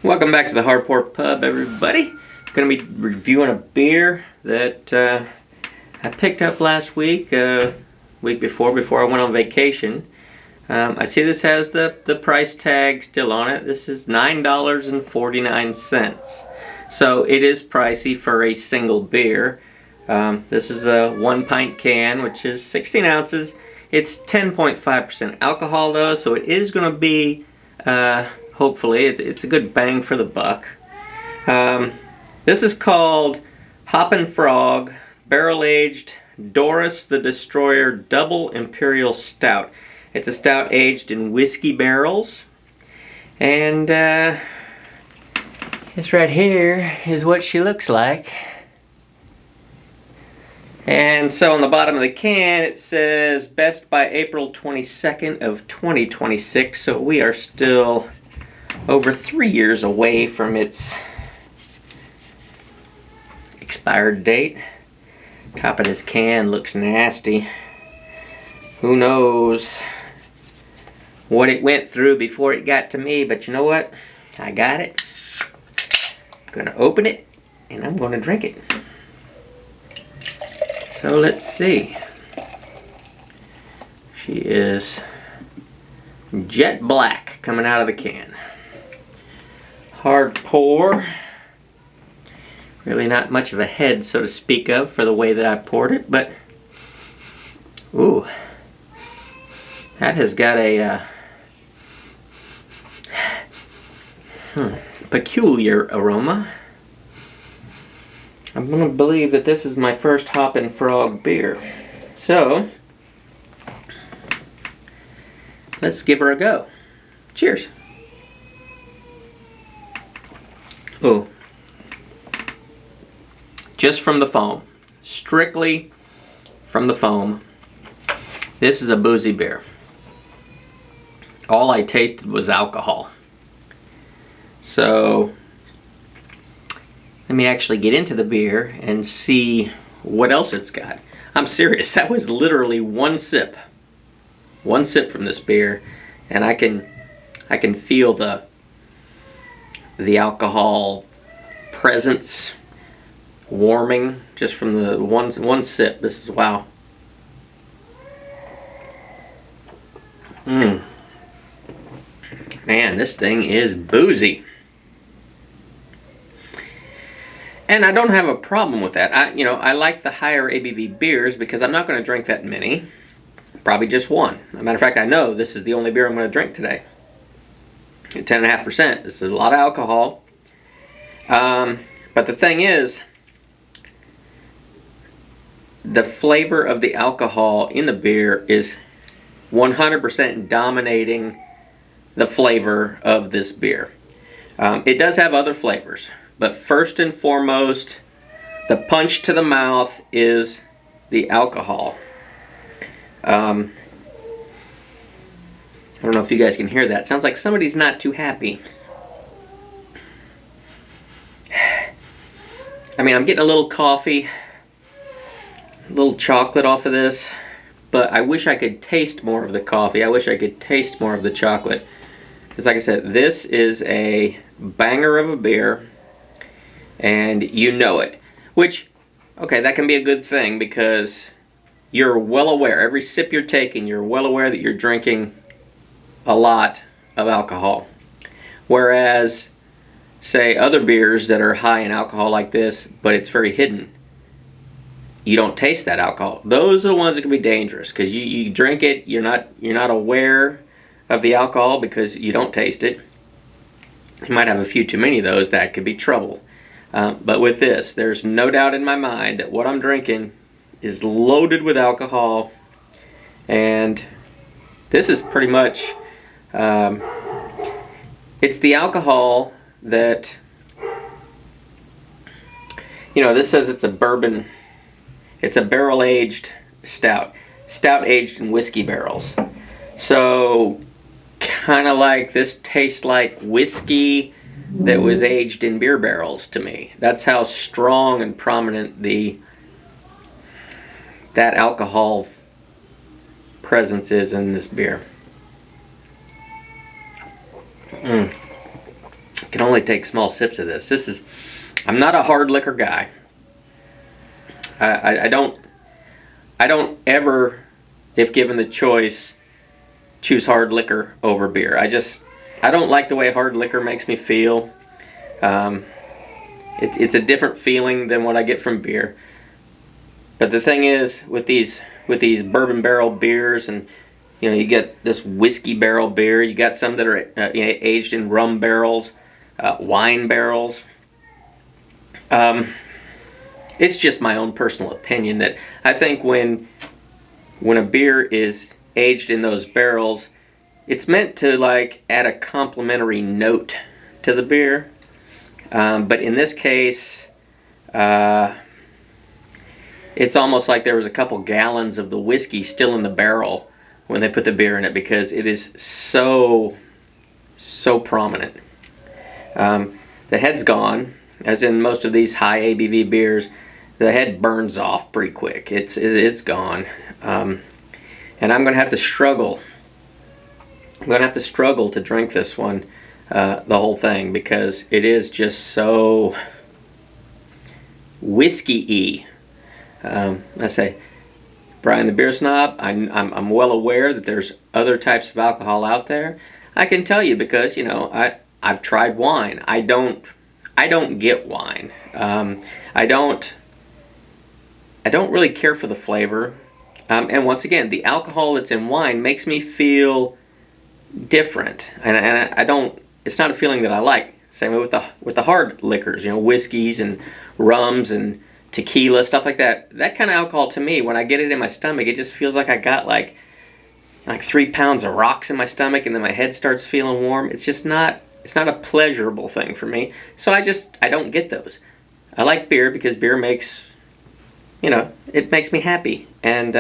Welcome back to the Hard Pork Pub, everybody. Going to be reviewing a beer that I picked up last week, week before I went on vacation. I see this has the price tag still on it. This is $9.49. So it is pricey for a single beer. This is a 1 pint can, which is 16 ounces. It's 10.5% alcohol though, so it is going to be hopefully it's a good bang for the buck. This is called Hoppin Frog Barrel Aged D.O.R.I.S the Destroyer Double Imperial Stout. It's a stout aged in whiskey barrels, and this right here is what she looks like. And so on the bottom of the can it says best by April 22nd of 2026, so we are still over 3 years away from its expired date. Top of this can looks nasty. Who knows what it went through before it got to me, but you know what? I got it. I'm gonna open it and I'm gonna drink it. So let's see. She is jet black coming out of the can. Hard pour. Really not much of a head, so to speak of, for the way that I poured it, but ooh, that has got a peculiar aroma. I'm going to believe that this is my first Hoppin Frog beer. So, let's give her a go. Cheers. Oh, just from the foam. Strictly from the foam. This is a boozy beer. All I tasted was alcohol. So, let me actually get into the beer and see what else it's got. I'm serious, that was literally one sip. One sip from this beer, and I can feel the alcohol presence warming just from the one sip. This is wow. Man, this thing is boozy. And I don't have a problem with that. I like the higher ABV beers because I'm not going to drink that many. Probably just one. As a matter of fact, I know this is the only beer I'm going to drink today. At 10.5%. This is a lot of alcohol. But the thing is, the flavor of the alcohol in the beer is 100% dominating the flavor of this beer. It does have other flavors. But first and foremost, the punch to the mouth is the alcohol. I don't know if you guys can hear that. Sounds like somebody's not too happy. I mean, I'm getting a little coffee, a little chocolate off of this, but I wish I could taste more of the coffee. I wish I could taste more of the chocolate. Because like I said, this is a banger of a beer. And you know it. Which, okay, that can be a good thing because you're well aware, every sip you're taking, you're well aware that you're drinking a lot of alcohol. Whereas, say, other beers that are high in alcohol like this, but it's very hidden, you don't taste that alcohol. Those are the ones that can be dangerous because you drink it, you're not aware of the alcohol because you don't taste it. You might have a few too many of those, that could be trouble. But with this, there's no doubt in my mind that what I'm drinking is loaded with alcohol, and this is pretty much, it's the alcohol that, this says it's a bourbon, it's a barrel aged stout aged in whiskey barrels. So, kind of like this tastes like whiskey that was aged in beer barrels to me. That's how strong and prominent that alcohol presence is in this beer. can only take small sips of this. I'm not a hard liquor guy. I don't ever, if given the choice, choose hard liquor over beer. I don't like the way hard liquor makes me feel. It's a different feeling than what I get from beer. But the thing is, with these bourbon barrel beers, and you get this whiskey barrel beer, you got some that are aged in rum barrels, wine barrels. It's just my own personal opinion that I think when a beer is aged in those barrels, it's meant to like add a complementary note to the beer. But in this case, it's almost like there was a couple gallons of the whiskey still in the barrel when they put the beer in it, because it is so prominent. The head's gone, as in most of these high ABV beers. The head burns off pretty quick. It's gone, and I'm gonna have to struggle. I'm gonna have to struggle to drink this one, the whole thing, because it is just so whiskey-y. I say, Brian the Beer Snob, I'm well aware that there's other types of alcohol out there. I can tell you because I've tried wine. I don't get wine. I don't really care for the flavor. And once again, the alcohol that's in wine makes me feel different, and I don't. It's not a feeling that I like. Same way with the hard liquors, whiskeys and rums and tequila, stuff like that. That kind of alcohol, to me, when I get it in my stomach, it just feels like I got like 3 pounds of rocks in my stomach, and then my head starts feeling warm. It's just not. It's not a pleasurable thing for me. So I don't get those. I like beer because beer makes, it makes me happy. And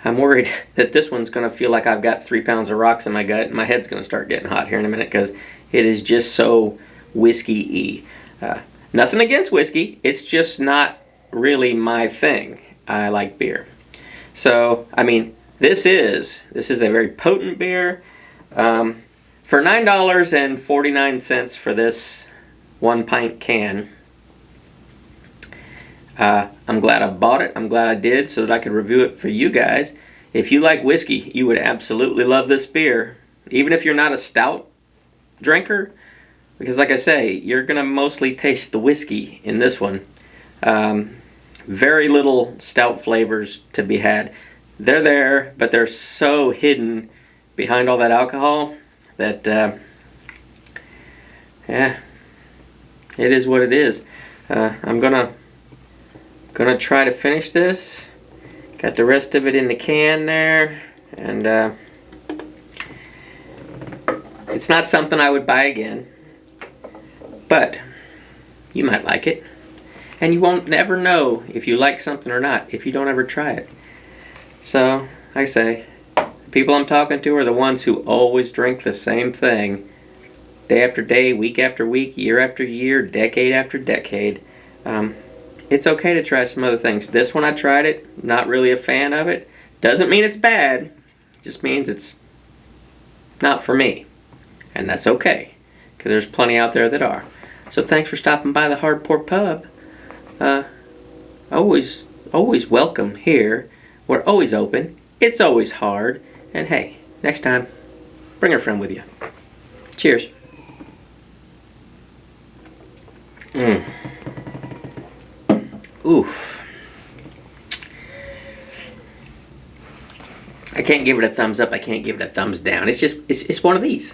I'm worried that this one's going to feel like I've got 3 pounds of rocks in my gut, and my head's going to start getting hot here in a minute, because it is just so whiskey-y. Nothing against whiskey. It's just not really my thing. I like beer. So, I mean, this is a very potent beer. For $9.49 for this 1-pint can, I'm glad I bought it. I'm glad I did, so that I could review it for you guys. If you like whiskey, you would absolutely love this beer, even if you're not a stout drinker, because like I say, you're going to mostly taste the whiskey in this one. Very little stout flavors to be had. They're there, but they're so hidden behind all that alcohol that, yeah, it is what it is. I'm gonna try to finish this. Got the rest of it in the can there, and it's not something I would buy again, but you might like it, and you won't ever know if you like something or not if you don't ever try it. So, like I say, the people I'm talking to are the ones who always drink the same thing, day after day, week after week, year after year, decade after decade. It's okay to try some other things. This one I tried it, not really a fan of it. Doesn't mean it's bad, it just means it's not for me. And that's okay, because there's plenty out there that are. So thanks for stopping by the Hardport Pub. Always welcome here. We're always open. It's always hard. And hey, next time, bring a friend with you. Cheers. Oof. I can't give it a thumbs up. I can't give it a thumbs down. It's just, it's one of these.